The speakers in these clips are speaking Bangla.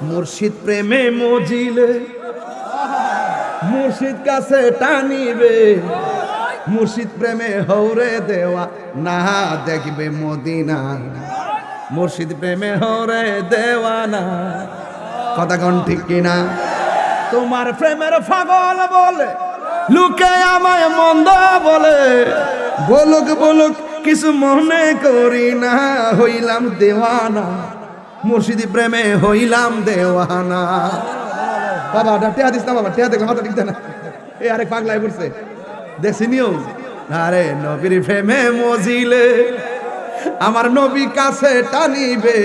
মুর্শিদ প্রেমে মজিলে মুর্শিদ কাছে টানিবে, মুর্শিদ প্রেমে হৌরে দেওয়া না দেখবে মদিনা, মুর্শিদ প্রেমে হৌরে দেওয়া না। কথা কোন ঠিক কিনা? তোমার প্রেমের পাগল বলে লোকে আমায় মন্দ বলে, বলুক বলুক কিছু মনে করি না, হইলাম দেওয়ানা, মুর্শিদি প্রেমে হইলাম দেওয়ানা। বাবা টেয়া দিস না, বাবা টেয়া দেখো মাথা ঠিক না। এই আরেক পাগলাই করছে দেখছি নিউজ। আরে নবীর প্রেমে মজিলে আমার নবী কাছে টানিবে,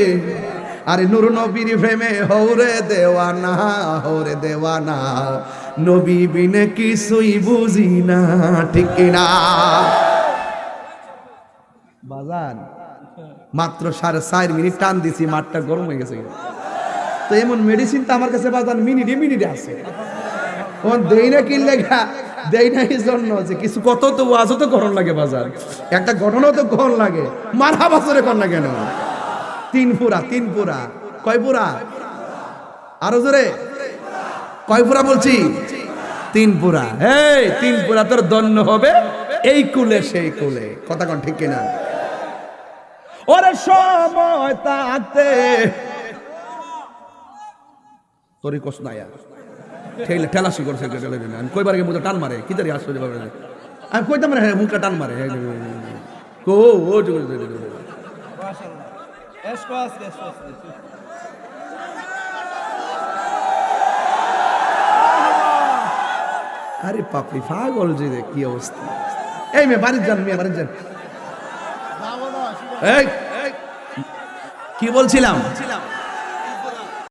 আরে নূর নবীর প্রেমে হৌরে দেওয়ানা, হৌরে দেওয়ানা, নবী বিনে কিছুই বুঝি না, ঠিক কিনা? বাজান মাত্র 4.5 মিনিট টান দিছি, মাঠটা গরম হয়ে গেছে। তো এমন মেডিসিন তো আমার কাছে বাজান মিনিটে মিনিটে আছে। তখন দেই না কি লেখা দেই না এই জন্য যে কিছু কত তো ওয়াজও তো গ্রহণ লাগে, বাজার একটা ঘটনাও তো গ্রহণ লাগে। মারা বছরে কর না কেন? 3 পুরা 3 পুরা। কয় পুরা? আরো জোরে কয় পুরা বলছি? 3 পুরা। এই 3 পুরা তোর দন্য হবে এই কুলে সেই কুলে। কথা কোন ঠিক কিনা? ওরে সময় তাতে তোরই কষ্ট নাই আর ঠেলে ঠেলাসি করছে। আমি কইবার আগে মুখে টান মারে কি তারি আসলে আমি কইতাম না, হ্যাঁ মুখটা টান মারে কো ও আরে পাপড়ি পাগল যে কি অবস্থা। এই মেয়ে বাড়ির যান, মেয়ে বাড়ির যান। এই কি বলছিলাম?